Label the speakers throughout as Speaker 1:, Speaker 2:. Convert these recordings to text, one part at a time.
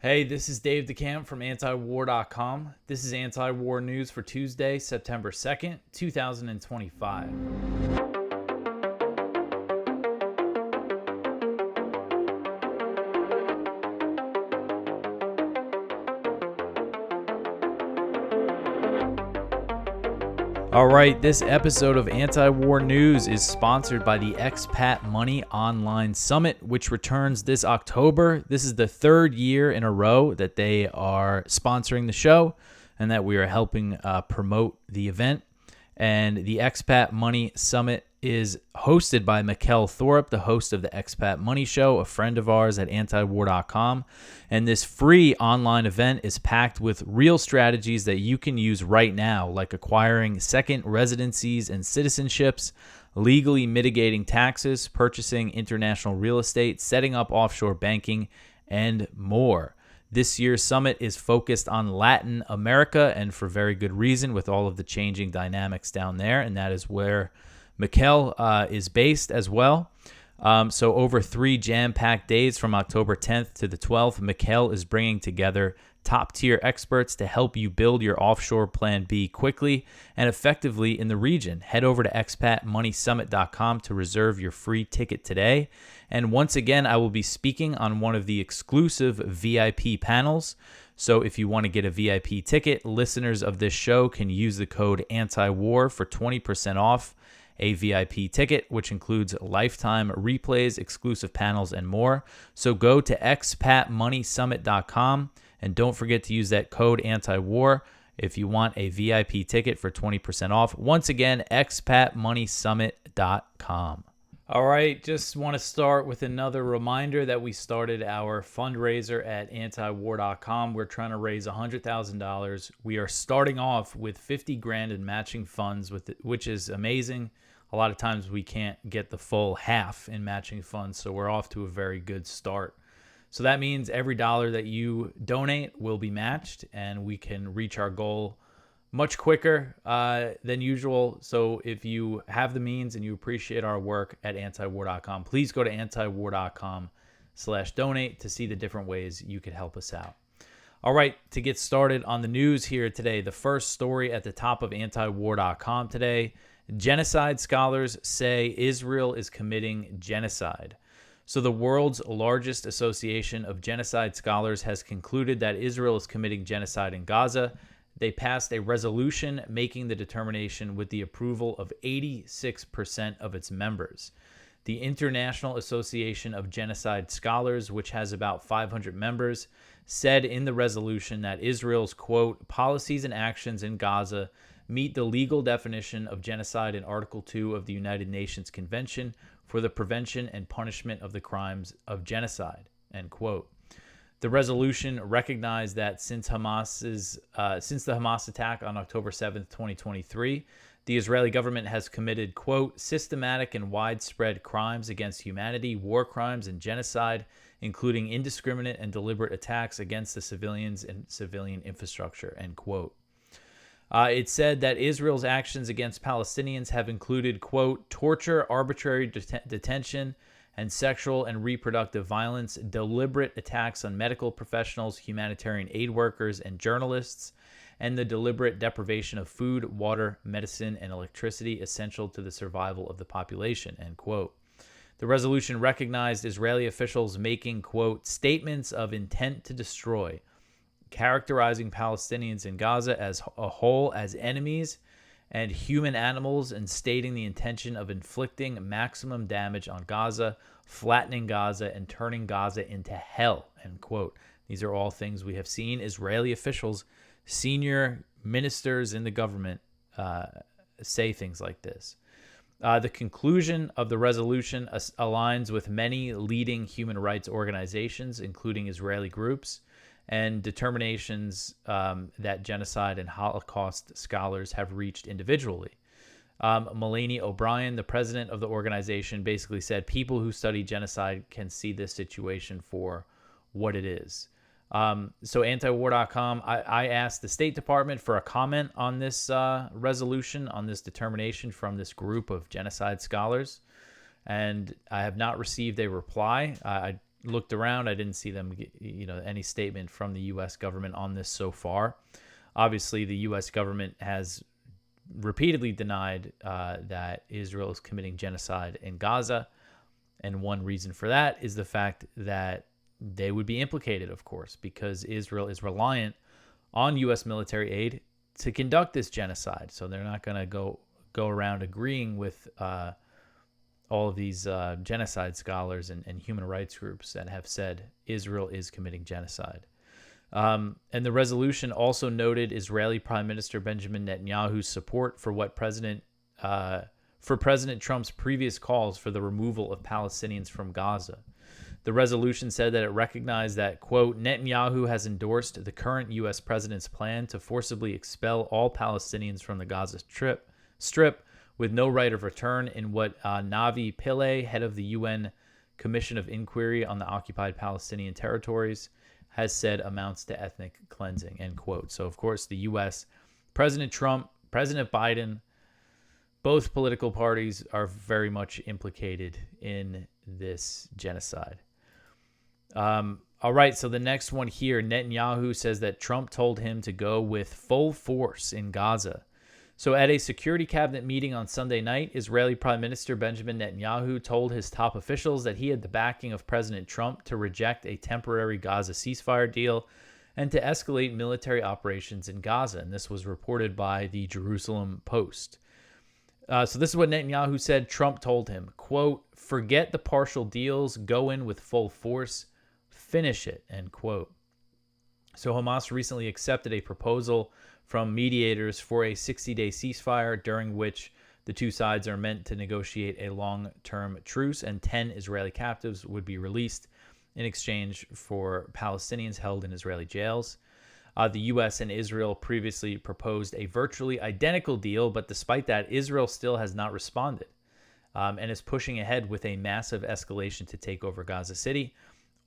Speaker 1: Hey, this is Dave DeCamp from antiwar.com. This is anti-war news for Tuesday, September 2nd, 2025. All right, this episode of Anti-War News is sponsored by the Expat Money Online Summit, which returns this October. This is the third year in a row that they are sponsoring the show and that we are helping promote the event. And the Expat Money Summit is hosted by Mikkel Thorpe, the host of the Expat Money Show, a friend of ours at antiwar.com. And this free online event is packed with real strategies that you can use right now, like acquiring second residencies and citizenships, legally mitigating taxes, purchasing international real estate, setting up offshore banking, and more. This year's summit is focused on Latin America, and for very good reason, with all of the changing dynamics down there, and that is where Mikkel is based as well. So over 3 jam-packed days from October 10th to the 12th, Mikkel is bringing together top-tier experts to help you build your offshore plan B quickly and effectively in the region. Head over to expatmoneysummit.com to reserve your free ticket today. And once again, I will be speaking on one of the exclusive VIP panels. So if you want to get a VIP ticket, listeners of this show can use the code ANTIWAR for 20% off a VIP ticket, which includes lifetime replays, exclusive panels, and more. So go to expatmoneysummit.com and don't forget to use that code ANTIWAR if you want a VIP ticket for 20% off. Once again, expatmoneysummit.com. All right, just want to start with another reminder that we started our fundraiser at antiwar.com. We're trying to raise $100,000. We are starting off with 50 grand in matching funds, which is amazing. A lot of times we can't get the full half in matching funds, so we're off to a very good start. So that means every dollar that you donate will be matched, and we can reach our goal much quicker than usual. So if you have the means and you appreciate our work at antiwar.com, please go to antiwar.com/donate to see the different ways you could help us out. All right, to get started on the news here today, the first story at the top of antiwar.com today: genocide scholars say Israel is committing genocide. So the world's largest association of genocide scholars has concluded that Israel is committing genocide in Gaza. They passed a resolution making the determination with the approval of 86% of its members. The International Association of Genocide Scholars, which has about 500 members, said in the resolution that Israel's, quote, policies and actions in Gaza meet the legal definition of genocide in Article 2 of the United Nations Convention for the Prevention and Punishment of the Crimes of Genocide, end quote. The resolution recognized that since the Hamas attack on October 7th, 2023, the Israeli government has committed, quote, systematic and widespread crimes against humanity, war crimes, and genocide, including indiscriminate and deliberate attacks against the civilians and civilian infrastructure, end quote. It said that Israel's actions against Palestinians have included, quote, torture, arbitrary detention, and sexual and reproductive violence, deliberate attacks on medical professionals, humanitarian aid workers, and journalists, and the deliberate deprivation of food, water, medicine, and electricity essential to the survival of the population, end quote. The resolution recognized Israeli officials making, quote, statements of intent to destroy, characterizing Palestinians in Gaza as a whole as enemies and human animals, and stating the intention of inflicting maximum damage on Gaza, flattening Gaza, and turning Gaza into hell, end quote. These are all things we have seen Israeli officials, senior ministers in the government, say things like this. The conclusion of the resolution aligns with many leading human rights organizations, including Israeli groups, and determinations that genocide and Holocaust scholars have reached individually. Melanie O'Brien, the president of the organization, basically said people who study genocide can see this situation for what it is. So antiwar.com, I asked the State Department for a comment on this resolution, on this determination from this group of genocide scholars, and I have not received a reply. I looked around, I didn't see them, any statement from the U.S. government on this so far. Obviously, the U.S. government has repeatedly denied that Israel is committing genocide in Gaza. And one reason for that is the fact that they would be implicated, of course, because Israel is reliant on U.S. military aid to conduct this genocide. So they're not going to go around agreeing with all of these genocide scholars and human rights groups that have said Israel is committing genocide. And the resolution also noted Israeli Prime Minister Benjamin Netanyahu's support for President Trump's previous calls for the removal of Palestinians from Gaza. The resolution said that it recognized that, quote, Netanyahu has endorsed the current U.S. president's plan to forcibly expel all Palestinians from the Gaza Strip with no right of return in what Navi Pillay, head of the UN Commission of Inquiry on the Occupied Palestinian Territories, has said amounts to ethnic cleansing, end quote. So, of course, the U.S., President Trump, President Biden, both political parties are very much implicated in this genocide. All right, so the next one here, Netanyahu says that Trump told him to go with full force in Gaza. So at a security cabinet meeting on Sunday night, Israeli Prime Minister Benjamin Netanyahu told his top officials that he had the backing of President Trump to reject a temporary Gaza ceasefire deal and to escalate military operations in Gaza. And this was reported by the Jerusalem Post. So this is what Netanyahu said Trump told him, quote, forget the partial deals, go in with full force, finish it, end quote. So Hamas recently accepted a proposal from mediators for a 60-day ceasefire during which the two sides are meant to negotiate a long-term truce and 10 Israeli captives would be released in exchange for Palestinians held in Israeli jails. The U.S. and Israel previously proposed a virtually identical deal, but despite that, Israel still has not responded and is pushing ahead with a massive escalation to take over Gaza City,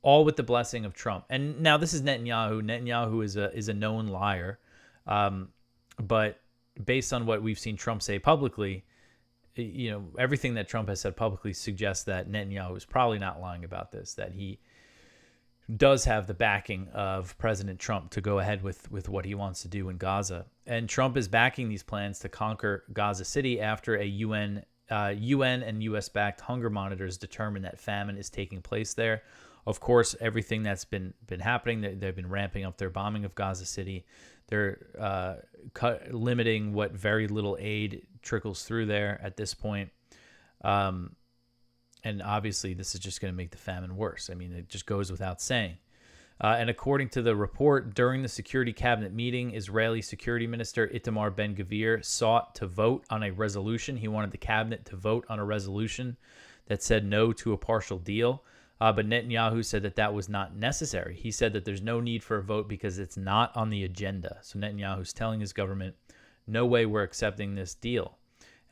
Speaker 1: all with the blessing of Trump. And now this is Netanyahu. Netanyahu is a known liar. But based on what we've seen Trump say publicly, everything that Trump has said publicly suggests that Netanyahu is probably not lying about this, that he does have the backing of President Trump to go ahead with what he wants to do in Gaza. And Trump is backing these plans to conquer Gaza City after a UN and U.S.-backed hunger monitors determined that famine is taking place there. Of course, everything that's been happening, they've been ramping up their bombing of Gaza City. They're limiting what very little aid trickles through there at this point. And obviously, this is just going to make the famine worse. I mean, it just goes without saying. And according to the report, during the Security Cabinet meeting, Israeli Security Minister Itamar Ben-Gvir sought to vote on a resolution. He wanted the cabinet to vote on a resolution that said no to a partial deal. But Netanyahu said that was not necessary. He said that there's no need for a vote because it's not on the agenda. So Netanyahu's telling his government, no way we're accepting this deal.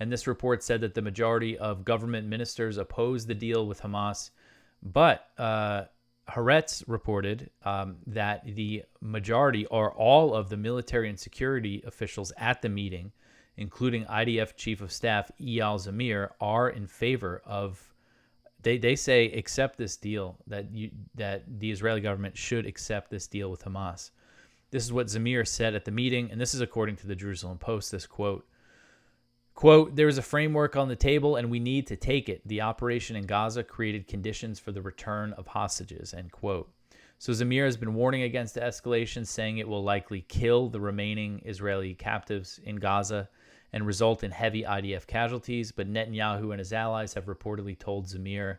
Speaker 1: And this report said that the majority of government ministers opposed the deal with Hamas. But Haaretz reported that the majority or all of the military and security officials at the meeting, including IDF Chief of Staff Eyal Zamir, are in favor of. They say accept this deal, that the Israeli government should accept this deal with Hamas. This is what Zamir said at the meeting, and this is according to the Jerusalem Post, this quote, there is a framework on the table and we need to take it. The operation in Gaza created conditions for the return of hostages, end quote. So Zamir has been warning against the escalation, saying it will likely kill the remaining Israeli captives in Gaza and result in heavy IDF casualties. But Netanyahu and his allies have reportedly told Zamir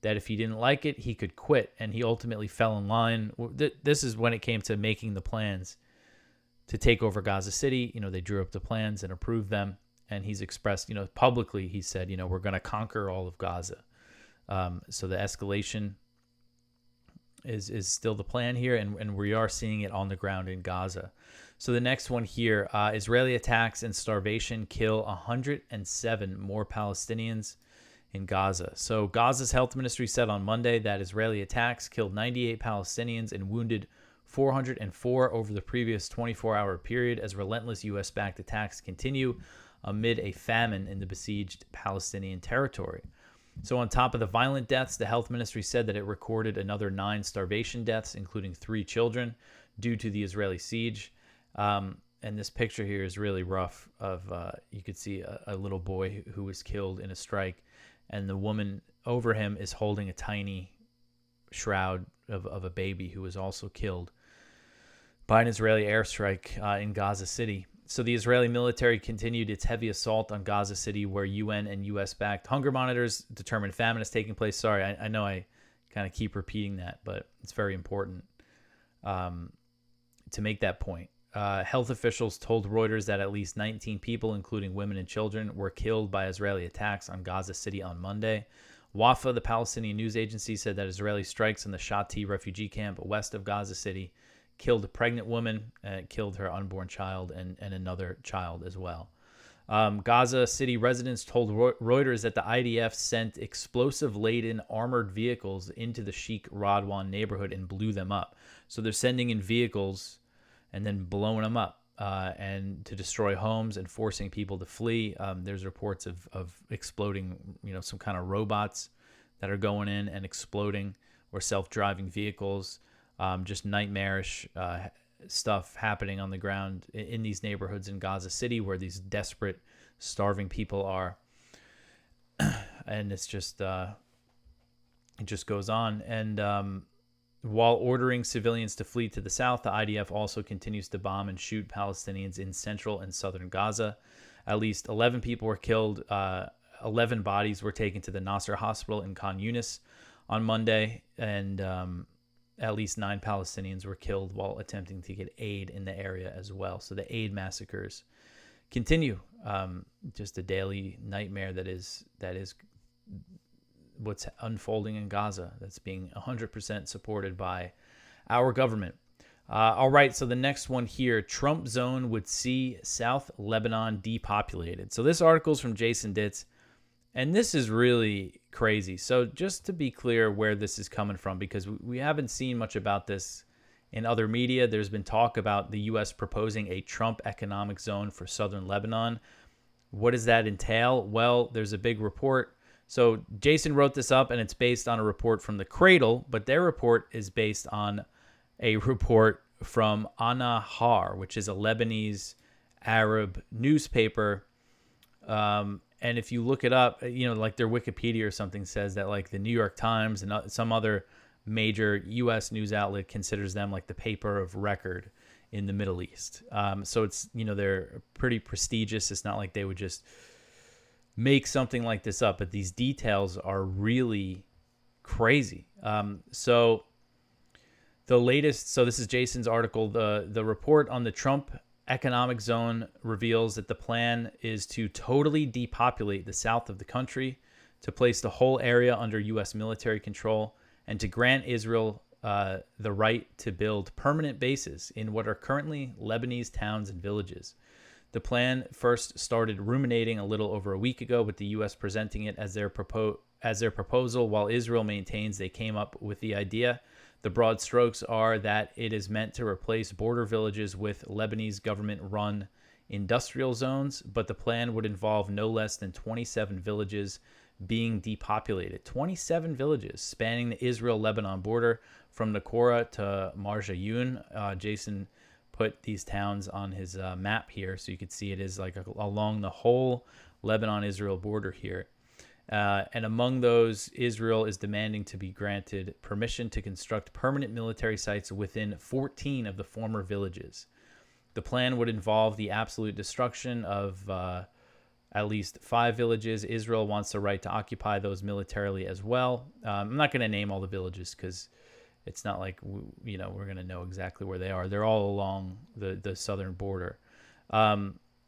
Speaker 1: that if he didn't like it, he could quit. And he ultimately fell in line. This is when it came to making the plans to take over Gaza City. They drew up the plans and approved them. And he's expressed, publicly, he said, we're going to conquer all of Gaza. So the escalation is still the plan here. And we are seeing it on the ground in Gaza. So the next one here, Israeli attacks and starvation kill 107 more Palestinians in Gaza. So Gaza's health ministry said on Monday that Israeli attacks killed 98 Palestinians and wounded 404 over the previous 24-hour period as relentless U.S.-backed attacks continue amid a famine in the besieged Palestinian territory. So on top of the violent deaths, the health ministry said that it recorded another 9 starvation deaths, including 3 children, due to the Israeli siege. And this picture here is really rough. You could see a little boy who was killed in a strike, and the woman over him is holding a tiny shroud of a baby who was also killed by an Israeli airstrike in Gaza City. So the Israeli military continued its heavy assault on Gaza City, where UN and U.S.-backed hunger monitors determined famine is taking place. Sorry, I know I kind of keep repeating that, but it's very important to make that point. Health officials told Reuters that at least 19 people, including women and children, were killed by Israeli attacks on Gaza City on Monday. Wafa, the Palestinian news agency, said that Israeli strikes in the Shati refugee camp west of Gaza City killed a pregnant woman, killed her unborn child, and another child as well. Gaza City residents told Reuters that the IDF sent explosive-laden armored vehicles into the Sheikh Radwan neighborhood and blew them up. So they're sending in vehicles and then blowing them up and to destroy homes and forcing people to flee. There's reports of exploding, some kind of robots that are going in and exploding, or self-driving vehicles. Just nightmarish stuff happening on the ground in these neighborhoods in Gaza City, where these desperate, starving people are. And it's just, it just goes on. And while ordering civilians to flee to the south, the IDF also continues to bomb and shoot Palestinians in central and southern Gaza. At least 11 people were killed. 11 bodies were taken to the Nasser Hospital in Khan Yunis on Monday. And at least 9 Palestinians were killed while attempting to get aid in the area as well. So the aid massacres continue. Just a daily nightmare that is what's unfolding in Gaza, that's being 100% supported by our government. All right, so the next one here, Trump zone would see South Lebanon depopulated. So this article is from Jason Ditz, and this is really crazy. So just to be clear where this is coming from, because we haven't seen much about this in other media. There's been talk about the U.S. proposing a Trump economic zone for southern Lebanon. What does that entail? Well, there's a big report. So Jason wrote this up, and it's based on a report from The Cradle, but their report is based on a report from An-Nahar, which is a Lebanese Arab newspaper. And if you look it up, like their Wikipedia or something says that like the New York Times and some other major U.S. news outlet considers them like the paper of record in the Middle East. So it's, they're pretty prestigious. It's not like they would just make something like this up, but these details are really crazy. So the latest, so this is Jason's article, the report on the Trump economic zone reveals that the plan is to totally depopulate the south of the country, to place the whole area under U.S. military control, and to grant Israel the right to build permanent bases in what are currently Lebanese towns and villages. The plan first started ruminating a little over a week ago, with the U.S. presenting it as their proposal, while Israel maintains they came up with the idea. The broad strokes are that it is meant to replace border villages with Lebanese government-run industrial zones, but the plan would involve no less than 27 villages being depopulated. 27 villages spanning the Israel-Lebanon border from Nakora to Marjayun. Jason put these towns on his map here, so you could see it is like along the whole Lebanon-Israel border here. And among those, Israel is demanding to be granted permission to construct permanent military sites within 14 of the former villages. The plan would involve the absolute destruction of at least 5 villages. Israel wants the right to occupy those militarily as well. I'm not going to name all the villages because it's not like we're going to know exactly where they are. They're all along the southern border.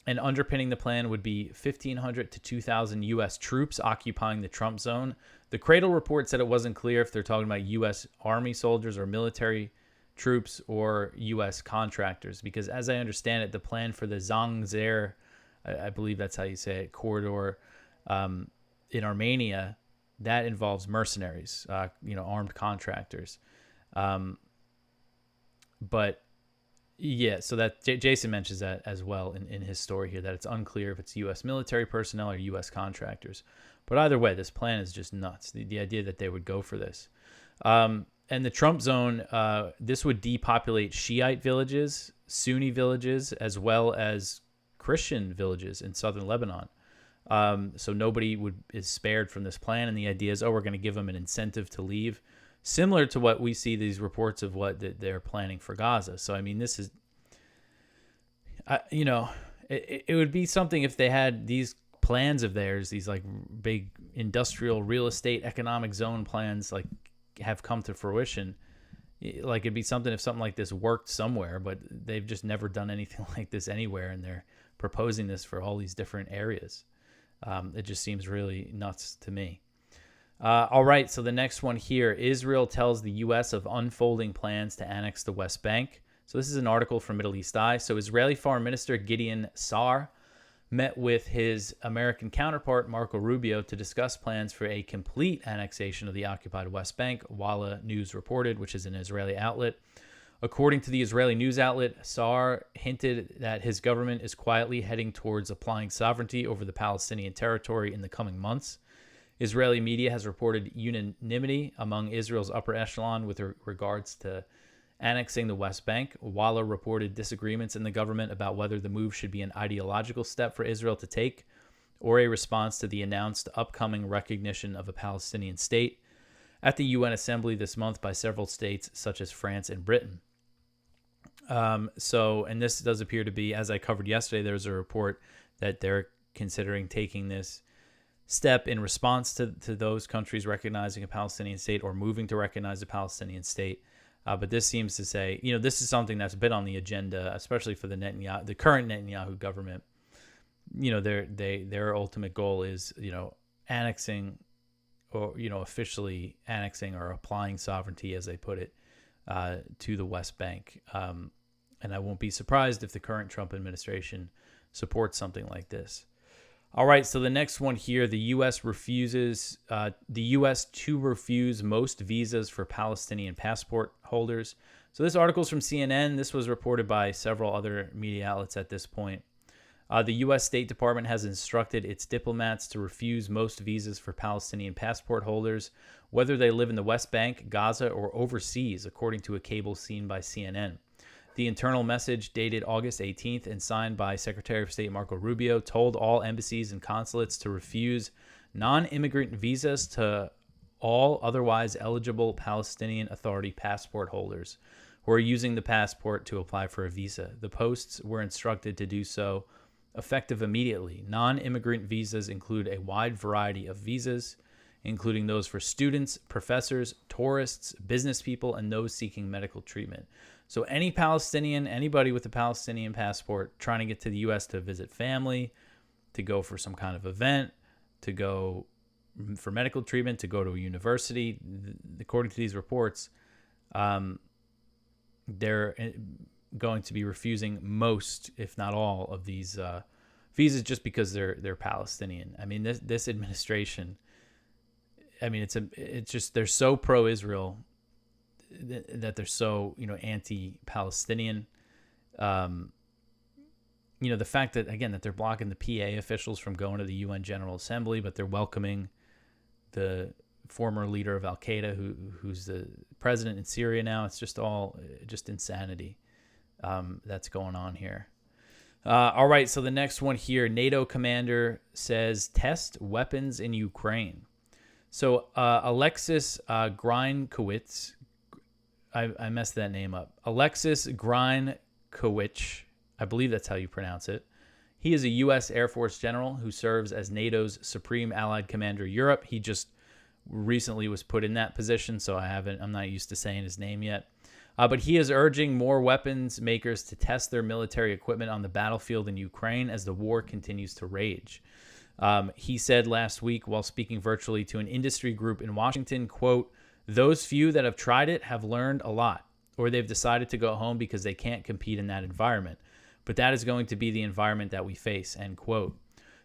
Speaker 1: And underpinning the plan would be 1,500 to 2,000 U.S. troops occupying the Trump zone. The Cradle report said it wasn't clear if they're talking about U.S. Army soldiers or military troops or U.S. contractors, because as I understand it, the plan for the Zangzer, I believe that's how you say it, corridor in Armenia, that involves mercenaries, armed contractors. But yeah, so that Jason mentions that as well in his story here, that it's unclear if it's U.S. military personnel or U.S. contractors. But either way, this plan is just nuts. The idea that they would go for this. And the Trump zone, this would depopulate Shiite villages, Sunni villages, as well as Christian villages in southern Lebanon. So nobody is spared from this plan. And the idea is, we're going to give them an incentive to leave, similar to what we see these reports of what they're planning for Gaza. So, I mean, this is, it would be something if they had these plans of theirs, these like big industrial real estate economic zone plans, like have come to fruition. Like it'd be something if something like this worked somewhere, but they've just never done anything like this anywhere, and they're proposing this for all these different areas. It just seems really nuts to me. All right, so the next one here, Israel tells the U.S. of unfolding plans to annex the West Bank. So this is an article from Middle East Eye. So Israeli Foreign Minister Gideon Sa'ar met with his American counterpart, Marco Rubio, to discuss plans for a complete annexation of the occupied West Bank, Walla News reported, which is an Israeli outlet. According to the Israeli news outlet, Sa'ar hinted that his government is quietly heading towards applying sovereignty over the Palestinian territory in the coming months. Israeli media has reported unanimity among Israel's upper echelon with regards to annexing the West Bank. Walla reported disagreements in the government about whether the move should be an ideological step for Israel to take or a response to the announced upcoming recognition of a Palestinian state at the UN Assembly this month by several states such as France and Britain. And this does appear to be, as I covered yesterday, there's a report that they're considering taking this step in response to those countries recognizing a Palestinian state or moving to recognize a Palestinian state. But this seems to say, this is something that's been on the agenda, especially for the current Netanyahu government. Their ultimate goal is, annexing or, officially annexing or applying sovereignty, as they put it, to the West Bank. And I won't be surprised if the current Trump administration supports something like this. All right, so the next one here, the U.S. to refuse most visas for Palestinian passport holders. So this article is from CNN. This was reported by several other media outlets at this point. The U.S. State Department has instructed its diplomats to refuse most visas for Palestinian passport holders, whether they live in the West Bank, Gaza, or overseas, according to a cable seen by CNN. The internal message, dated August 18th and signed by Secretary of State Marco Rubio, told all embassies and consulates to refuse non-immigrant visas to all otherwise eligible Palestinian Authority passport holders who are using the passport to apply for a visa. The posts were instructed to do so effective immediately. Non-immigrant visas include a wide variety of visas, including those for students, professors, tourists, business people, and those seeking medical treatment. So any Palestinian, anybody with a Palestinian passport trying to get to the U.S. to visit family, to go for some kind of event, to go for medical treatment, to go to a university, according to these reports, they're going to be refusing most, if not all, of these visas just because they're Palestinian. I mean, this administration, I mean, it's just they're so pro-Israel that they're so anti-Palestinian. The fact that again that they're blocking the PA officials from going to the UN General Assembly, but they're welcoming the former leader of Al Qaeda, who's the president in Syria now. It's just all just insanity that's going on here. All right, so the next one here, NATO commander says test weapons in Ukraine. So Alexis Grynkowicz, I messed that name up. Alexis Grynkowicz, I believe that's how you pronounce it. He is a U.S. Air Force general who serves as NATO's Supreme Allied Commander Europe. He just recently was put in that position, so I'm not used to saying his name yet. But he is urging more weapons makers to test their military equipment on the battlefield in Ukraine as the war continues to rage. He said last week while speaking virtually to an industry group in Washington, quote, "Those few that have tried it have learned a lot, or they've decided to go home because they can't compete in that environment. But that is going to be the environment that we face," end quote.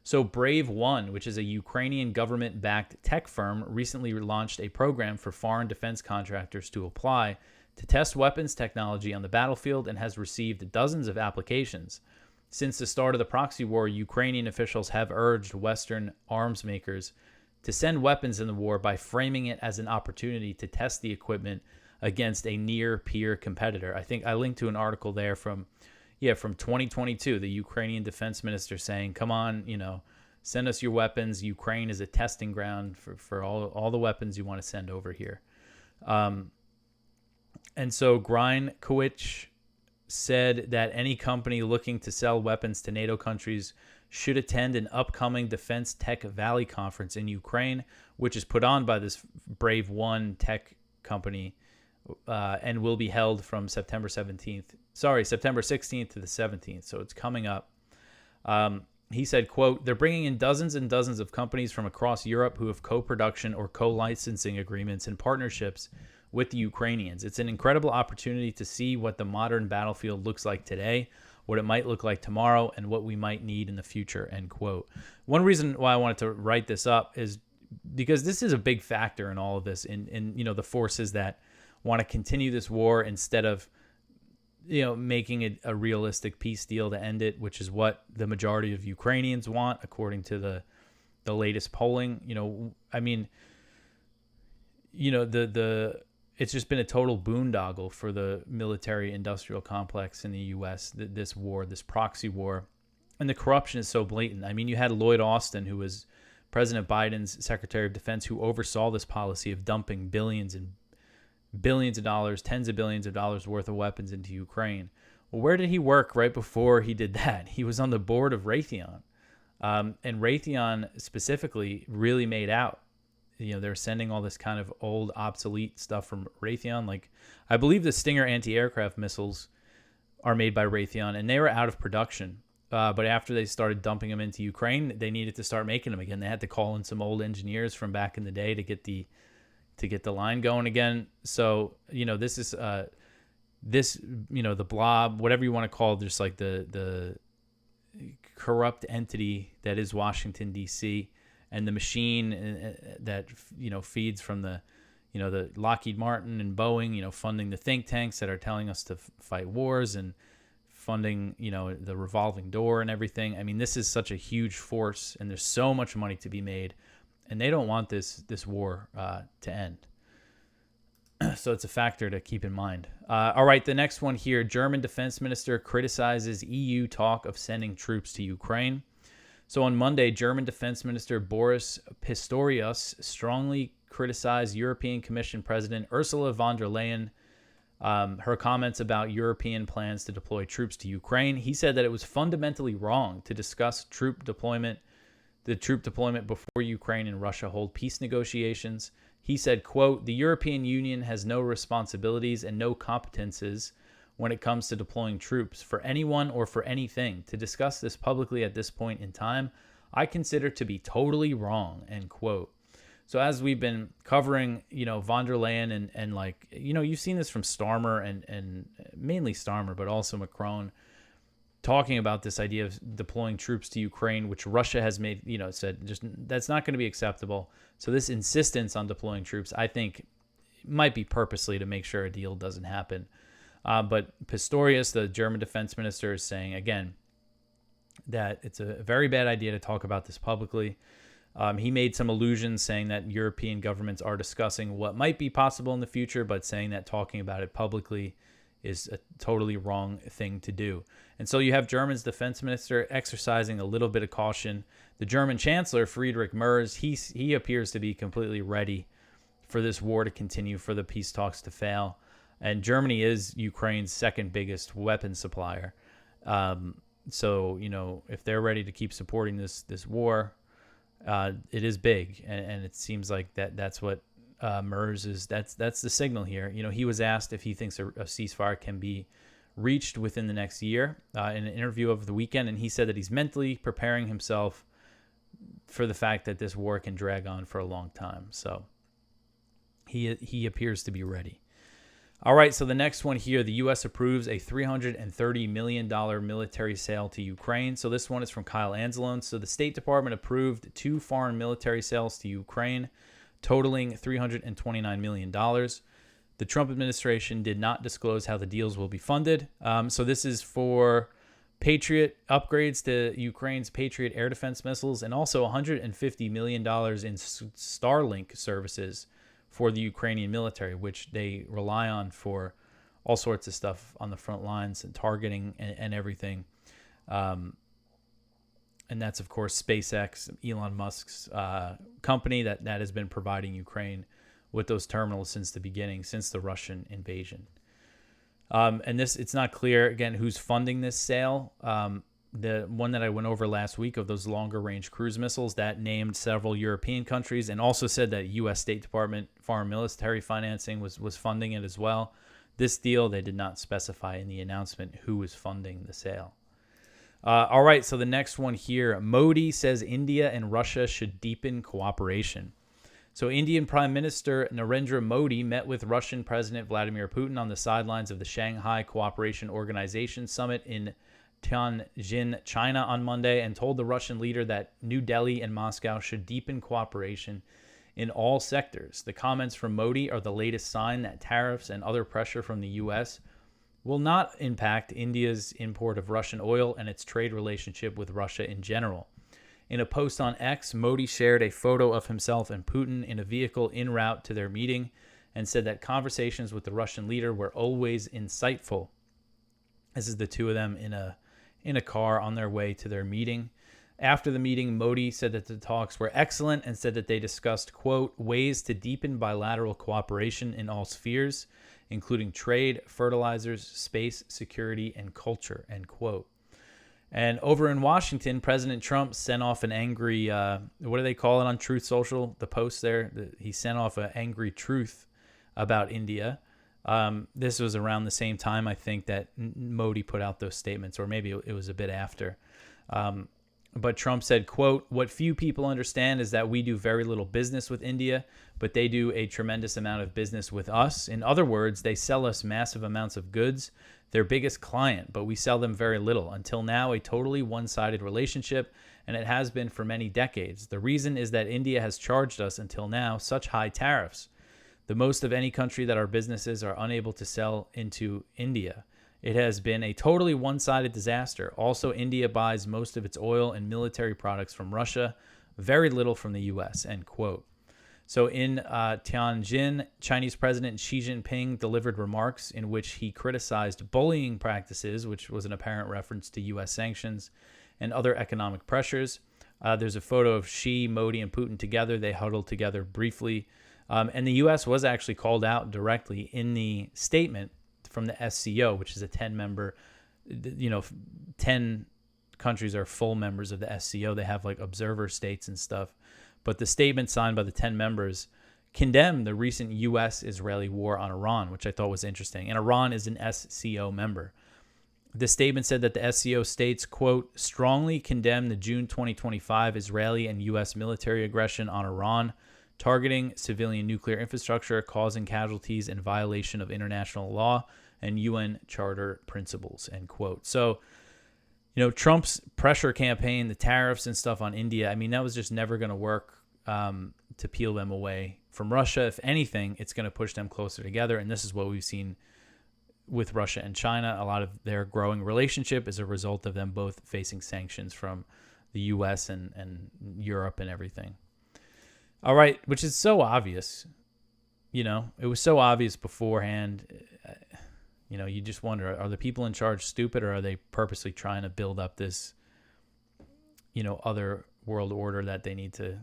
Speaker 1: So Brave One, which is a Ukrainian government-backed tech firm, recently launched a program for foreign defense contractors to apply to test weapons technology on the battlefield and has received dozens of applications. Since the start of the proxy war, Ukrainian officials have urged Western arms makers to send weapons in the war by framing it as an opportunity to test the equipment against a near-peer competitor. I think I linked to an article there from 2022, the Ukrainian defense minister saying, come on, send us your weapons. Ukraine is a testing ground for all the weapons you want to send over here. And so Greinkowicz said that any company looking to sell weapons to NATO countries should attend an upcoming Defense Tech Valley conference in Ukraine, which is put on by this Brave One tech company, and will be held from September 16th to the 17th. So it's coming up. He said, quote, they're bringing in dozens and dozens of companies from across Europe who have co-production or co-licensing agreements and partnerships with the Ukrainians. It's an incredible opportunity to see what the modern battlefield looks like today, what it might look like tomorrow, and what we might need in the future, end quote. One reason why I wanted to write this up is because this is a big factor in all of this, in the forces that want to continue this war instead of making it a realistic peace deal to end it, which is what the majority of Ukrainians want, according to the latest polling. It's just been a total boondoggle for the military-industrial complex in the U.S., this war, this proxy war. And the corruption is so blatant. I mean, you had Lloyd Austin, who was President Biden's Secretary of Defense, who oversaw this policy of dumping billions and billions of dollars, tens of billions of dollars worth of weapons into Ukraine. Well, where did he work right before he did that? He was on the board of Raytheon. And Raytheon specifically really made out. They're sending all this kind of old, obsolete stuff from Raytheon. Like, I believe the Stinger anti-aircraft missiles are made by Raytheon, and they were out of production. But after they started dumping them into Ukraine, they needed to start making them again. They had to call in some old engineers from back in the day to get the line going again. So, this is the blob, whatever you want to call it, just like the corrupt entity that is Washington, D.C., and the machine that feeds from the Lockheed Martin and Boeing, funding the think tanks that are telling us to fight wars and funding the revolving door and everything. I mean, this is such a huge force, and there's so much money to be made, and they don't want this war to end. So it's a factor to keep in mind. All right, the next one here: German defense minister criticizes EU talk of sending troops to Ukraine. So on Monday, German Defense Minister Boris Pistorius strongly criticized European Commission President Ursula von der Leyen, her comments about European plans to deploy troops to Ukraine. He said that it was fundamentally wrong to discuss the troop deployment before Ukraine and Russia hold peace negotiations. He said, quote, the European Union has no responsibilities and no competences when it comes to deploying troops for anyone or for anything. To discuss this publicly at this point in time, I consider to be totally wrong, end quote. So as we've been covering, von der Leyen and like, you've seen this from Starmer and mainly Starmer, but also Macron, talking about this idea of deploying troops to Ukraine, which Russia has made, said just that's not going to be acceptable. So this insistence on deploying troops, I think, might be purposely to make sure a deal doesn't happen. But Pistorius, the German defense minister, is saying, again, that it's a very bad idea to talk about this publicly. He made some allusions saying that European governments are discussing what might be possible in the future, but saying that talking about it publicly is a totally wrong thing to do. And so you have Germany's defense minister exercising a little bit of caution. The German chancellor, Friedrich Merz, he appears to be completely ready for this war to continue, for the peace talks to fail. And Germany is Ukraine's second biggest weapon supplier. So, if they're ready to keep supporting this war, it is big. And it seems like that's what Merz is. That's the signal here. He was asked if he thinks a ceasefire can be reached within the next year in an interview over the weekend. And he said that he's mentally preparing himself for the fact that this war can drag on for a long time. So he appears to be ready. All right, so the next one here, the U.S. approves a $330 million military sale to Ukraine. So this one is from Kyle Anzalone. So the State Department approved 2 foreign military sales to Ukraine, totaling $329 million. The Trump administration did not disclose how the deals will be funded. So this is for Patriot upgrades to Ukraine's Patriot air defense missiles, and also $150 million in Starlink services for the Ukrainian military, which they rely on for all sorts of stuff on the front lines and targeting and everything. And that's, of course, SpaceX, Elon Musk's company that has been providing Ukraine with those terminals since the beginning, since the Russian invasion. And this, it's not clear, again, who's funding this sale. The one that I went over last week of those longer range cruise missiles, that named several European countries and also said that U.S. State Department foreign military financing was funding it as well. This deal, they did not specify in the announcement who was funding the sale. All right, so the next one here, Modi says India and Russia should deepen cooperation. So Indian Prime Minister Narendra Modi met with Russian President Vladimir Putin on the sidelines of the Shanghai Cooperation Organization Summit in Tianjin, China on Monday, and told the Russian leader that New Delhi and Moscow should deepen cooperation in all sectors. The comments from Modi are the latest sign that tariffs and other pressure from the U.S. will not impact India's import of Russian oil and its trade relationship with Russia in general. In a post on X, Modi shared a photo of himself and Putin in a vehicle en route to their meeting and said that conversations with the Russian leader were always insightful. This is the two of them in a car on their way to their meeting. After the meeting, Modi said that the talks were excellent and said that they discussed, quote, ways to deepen bilateral cooperation in all spheres, including trade, fertilizers, space, security, and culture, end quote. And over in Washington, President Trump sent off an angry, what do they call it on Truth Social? The post there, he sent off an angry truth about India. This was around the same time, I think, that Modi put out those statements, or maybe it was a bit after. But Trump said, quote, what few people understand is that we do very little business with India, but they do a tremendous amount of business with us. In other words, they sell us massive amounts of goods, their biggest client, but we sell them very little. Until now, a totally one-sided relationship, and it has been for many decades. The reason is that India has charged us, until now, such high tariffs, the most of any country that our businesses are unable to sell into India. It has been a totally one-sided disaster. Also, India buys most of its oil and military products from Russia, very little from the U.S., end quote. So in Tianjin, Chinese President Xi Jinping delivered remarks in which he criticized bullying practices, which was an apparent reference to U.S. sanctions and other economic pressures. There's a photo of Xi, Modi, and Putin together. They huddled together briefly. And the U.S. was actually called out directly in the statement from the SCO, which is a 10-member, 10 countries are full members of the SCO. They have like observer states and stuff. But the statement signed by the 10 members condemned the recent U.S.-Israeli war on Iran, which I thought was interesting. And Iran is an SCO member. The statement said that the SCO states, quote, strongly condemn the June 2025 Israeli and U.S. military aggression on Iran, targeting civilian nuclear infrastructure, causing casualties in violation of international law and UN Charter principles, end quote. So, Trump's pressure campaign, the tariffs and stuff on India, I mean, that was just never going to work to peel them away from Russia. If anything, it's going to push them closer together. And this is what we've seen with Russia and China. A lot of their growing relationship is a result of them both facing sanctions from the U.S. and Europe and everything. All right, which is so obvious. It was so obvious beforehand. You just wonder, are the people in charge stupid, or are they purposely trying to build up this, other world order that they need to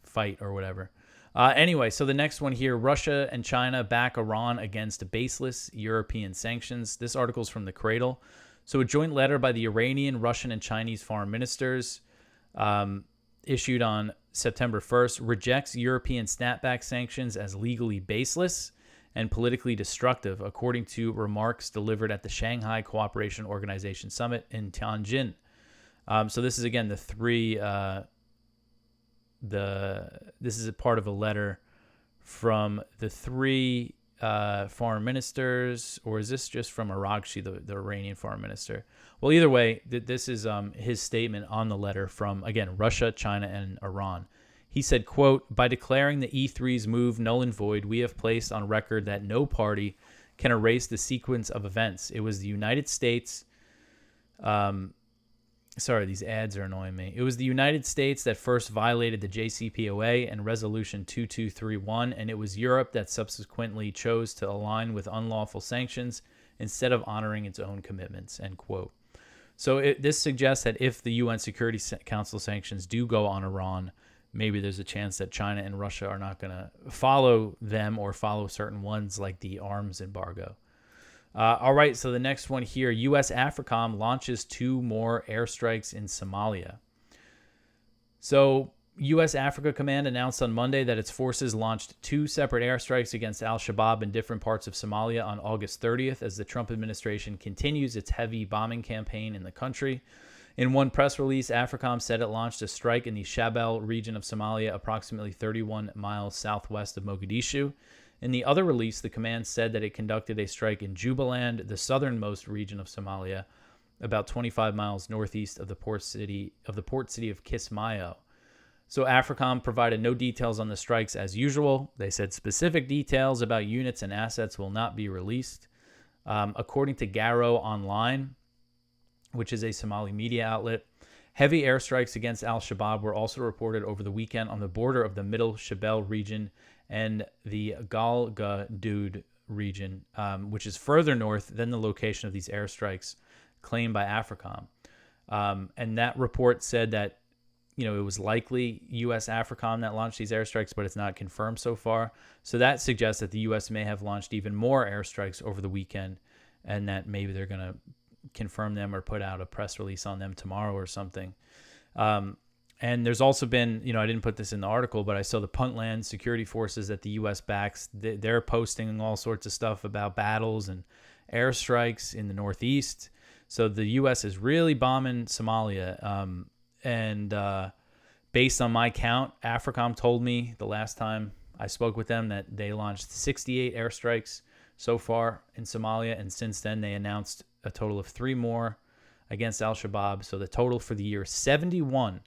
Speaker 1: fight or whatever? Anyway, so the next one here, Russia and China back Iran against baseless European sanctions. This article's from The Cradle. So a joint letter by the Iranian, Russian, and Chinese foreign ministers issued on September 1st rejects European snapback sanctions as legally baseless and politically destructive, according to remarks delivered at the Shanghai Cooperation Organization Summit in Tianjin. So this is, again, this is a part of a letter from the three foreign ministers, or is this just from Araghchi, the Iranian foreign minister? Well, either way, this is his statement on the letter from, again, Russia, China, and Iran. He said, quote, by declaring the E3's move null and void, we have placed on record that no party can erase the sequence of events. It was the United States Sorry, these ads are annoying me. It was the United States that first violated the JCPOA and Resolution 2231, and it was Europe that subsequently chose to align with unlawful sanctions instead of honoring its own commitments, end quote. So this suggests that if the UN Security Council sanctions do go on Iran, maybe there's a chance that China and Russia are not going to follow them or follow certain ones like the arms embargo. All right, so the next one here, U.S. AFRICOM launches 2 more airstrikes in Somalia. So U.S. Africa Command announced on Monday that its forces launched 2 separate airstrikes against al-Shabaab in different parts of Somalia on August 30th as the Trump administration continues its heavy bombing campaign in the country. In one press release, AFRICOM said it launched a strike in the Shabelle region of Somalia, approximately 31 miles southwest of Mogadishu. In the other release, the command said that it conducted a strike in Jubaland, the southernmost region of Somalia, about 25 miles northeast of the port city of Kismayo. So AFRICOM provided no details on the strikes as usual. They said specific details about units and assets will not be released. According to Garo Online, which is a Somali media outlet, heavy airstrikes against al-Shabaab were also reported over the weekend on the border of the Middle Shabelle region and the Galgaduud region, which is further north than the location of these airstrikes claimed by AFRICOM. And that report said that, it was likely U.S. AFRICOM that launched these airstrikes, but it's not confirmed so far. So that suggests that the U.S. may have launched even more airstrikes over the weekend, and that maybe they're going to confirm them or put out a press release on them tomorrow or something. And there's also been, I didn't put this in the article, but I saw the Puntland security forces that the U.S. backs. They're posting all sorts of stuff about battles and airstrikes in the Northeast. So the U.S. is really bombing Somalia. And based on my count, AFRICOM told me the last time I spoke with them that they launched 68 airstrikes so far in Somalia. And since then, they announced a total of 3 more against al-Shabaab. So the total for the year is 71.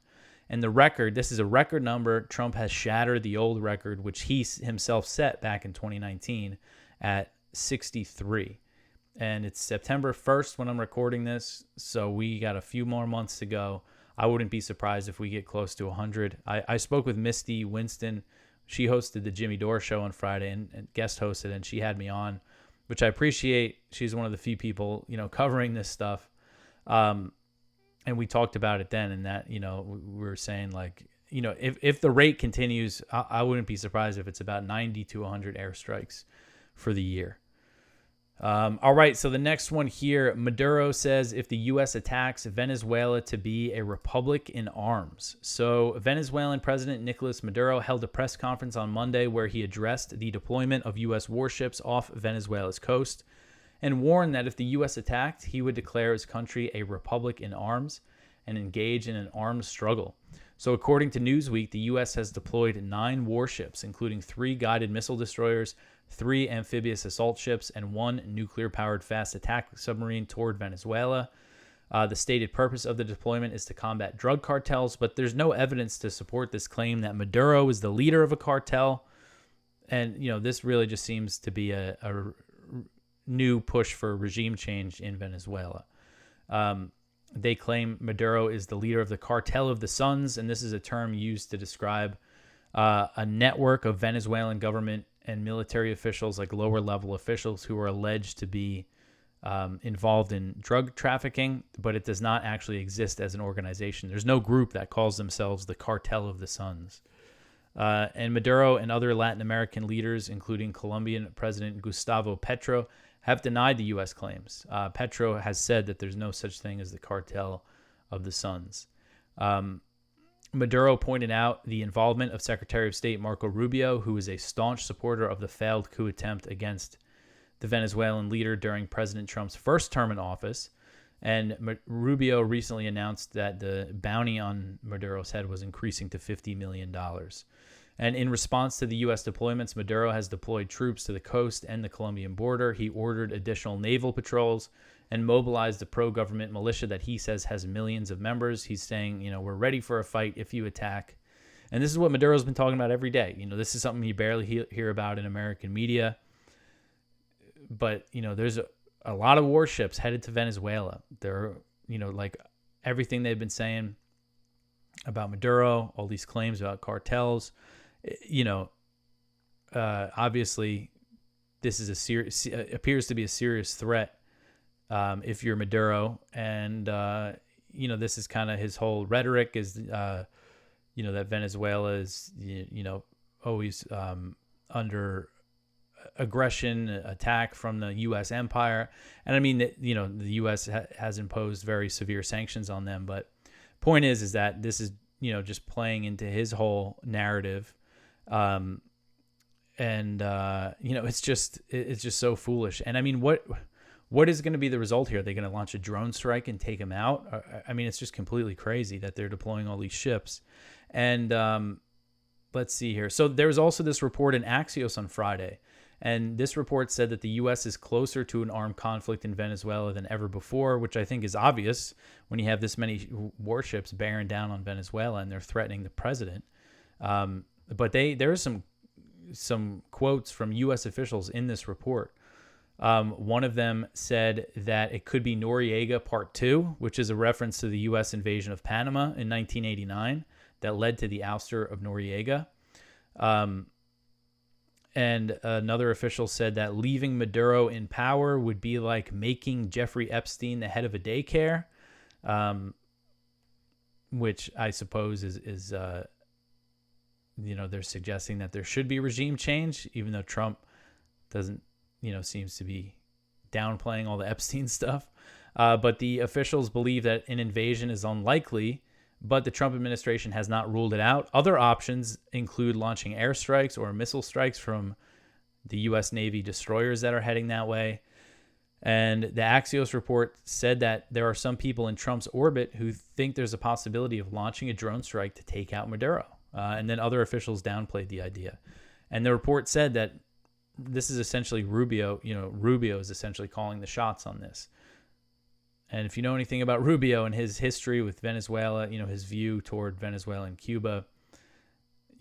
Speaker 1: And the record, this is a record number. Trump has shattered the old record, which he himself set back in 2019 at 63. And it's September 1st when I'm recording this, so we got a few more months to go. I wouldn't be surprised if we get close to 100. I spoke with Misty Winston. She hosted the Jimmy Dore show on Friday and guest hosted, and she had me on, which I appreciate. She's one of the few people, covering this stuff. And we talked about it then, and that, we were saying, like, if the rate continues, I wouldn't be surprised if it's about 90 to 100 airstrikes for the year. All right, so the next one here, Maduro says if the U.S. attacks Venezuela to be a republic in arms. So Venezuelan President Nicolas Maduro held a press conference on Monday where he addressed the deployment of U.S. warships off Venezuela's coast and warned that if the U.S. attacked, he would declare his country a republic in arms and engage in an armed struggle. So according to Newsweek, the U.S. has deployed 9 warships, including 3 guided missile destroyers, 3 amphibious assault ships, and 1 nuclear-powered fast attack submarine toward Venezuela. The stated purpose of the deployment is to combat drug cartels, but there's no evidence to support this claim that Maduro is the leader of a cartel. And, this really just seems to be a new push for regime change in Venezuela. They claim Maduro is the leader of the Cartel of the Suns, and this is a term used to describe a network of Venezuelan government and military officials, like lower-level officials, who are alleged to be involved in drug trafficking, but it does not actually exist as an organization. There's no group that calls themselves the Cartel of the Suns. And Maduro and other Latin American leaders, including Colombian President Gustavo Petro, have denied the U.S. claims. Petro has said that there's no such thing as the Cartel of the Suns. Maduro pointed out the involvement of Secretary of State Marco Rubio, who is a staunch supporter of the failed coup attempt against the Venezuelan leader during President Trump's first term in office. And Rubio recently announced that the bounty on Maduro's head was increasing to $50 million. And in response to the U.S. deployments, Maduro has deployed troops to the coast and the Colombian border. He ordered additional naval patrols and mobilized a pro-government militia that he says has millions of members. He's saying, we're ready for a fight if you attack. And this is what Maduro's been talking about every day. This is something you barely hear about in American media. But, there's a lot of warships headed to Venezuela. They're like everything they've been saying about Maduro, all these claims about cartels, obviously this is appears to be a serious threat if you're Maduro. And, this is kind of his whole rhetoric is, that Venezuela is, always under aggression, attack from the U.S. empire. And I mean, the U.S. has imposed very severe sanctions on them. But point is that this is, just playing into his whole narrative. It's just so foolish. And I mean, what is going to be the result here? Are they going to launch a drone strike and take him out? I mean, it's just completely crazy that they're deploying all these ships. And let's see here. So there was also this report in Axios on Friday. And this report said that the U.S. is closer to an armed conflict in Venezuela than ever before, which I think is obvious when you have this many warships bearing down on Venezuela and they're threatening the president. But there are some quotes from U.S. officials in this report. One of them said that it could be Noriega Part 2, which is a reference to the U.S. invasion of Panama in 1989 that led to the ouster of Noriega. And another official said that leaving Maduro in power would be like making Jeffrey Epstein the head of a daycare, which I suppose is they're suggesting that there should be regime change, even though Trump doesn't, seems to be downplaying all the Epstein stuff. But the officials believe that an invasion is unlikely, but the Trump administration has not ruled it out. Other options include launching airstrikes or missile strikes from the U.S. Navy destroyers that are heading that way. And the Axios report said that there are some people in Trump's orbit who think there's a possibility of launching a drone strike to take out Maduro. And then other officials downplayed the idea. And the report said that this is essentially Rubio is essentially calling the shots on this. And if you know anything about Rubio and his history with Venezuela, his view toward Venezuela and Cuba,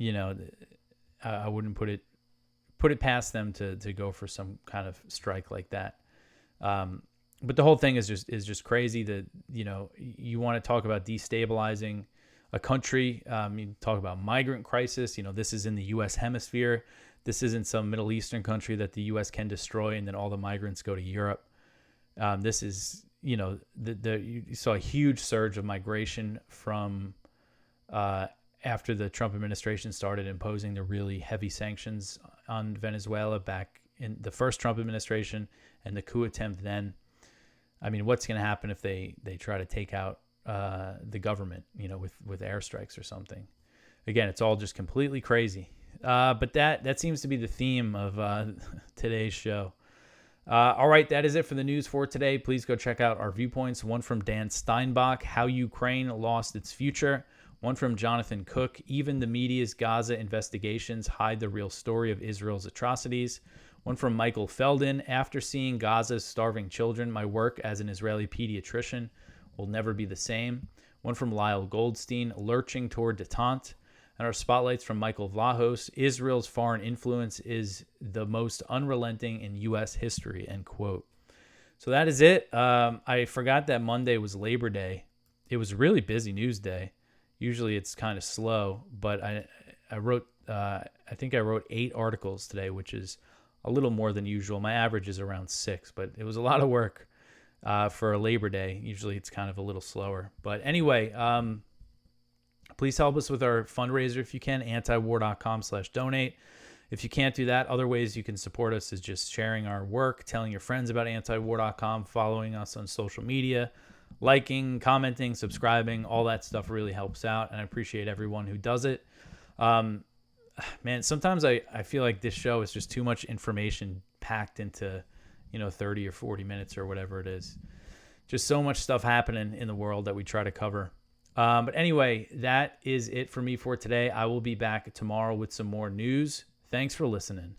Speaker 1: I wouldn't put it past them to go for some kind of strike like that. But the whole thing is just crazy that, you want to talk about destabilizing a country. You talk about migrant crisis. This is in the U.S. hemisphere. This isn't some Middle Eastern country that the U.S. can destroy and then all the migrants go to Europe. This is, you saw a huge surge of migration from after the Trump administration started imposing the really heavy sanctions on Venezuela back in the first Trump administration and the coup attempt then. I mean, what's going to happen if they try to take out the government, with airstrikes or something? Again, it's all just completely crazy. But that seems to be the theme of today's show. All right, that is it for the news for today. Please go check out our viewpoints. One from Dan Steinbach, How Ukraine Lost Its Future. One from Jonathan Cook, Even the Media's Gaza Investigations Hide the Real Story of Israel's Atrocities. One from Michael Feldin, After Seeing Gaza's Starving Children, My Work as an Israeli Pediatrician Will Never Be the Same. One from Lyle Goldstein, Lurching Toward Detente. And our spotlights from Michael Vlahos, Israel's Foreign Influence is the Most Unrelenting in U.S. History, end quote. So that is it. I forgot that Monday was Labor Day. It was a really busy news day. Usually it's kind of slow, but I think I wrote 8 articles today, which is a little more than usual. My average is around 6, but it was a lot of work for a Labor Day. Usually it's kind of a little slower. But anyway, please help us with our fundraiser if you can, antiwar.com/donate. If you can't do that, other ways you can support us is just sharing our work, telling your friends about antiwar.com, following us on social media, liking, commenting, subscribing. All that stuff really helps out, and I appreciate everyone who does it. Man, sometimes I feel like this show is just too much information packed into 30 or 40 minutes or whatever it is. Just so much stuff happening in the world that we try to cover. But anyway, that is it for me for today. I will be back tomorrow with some more news. Thanks for listening.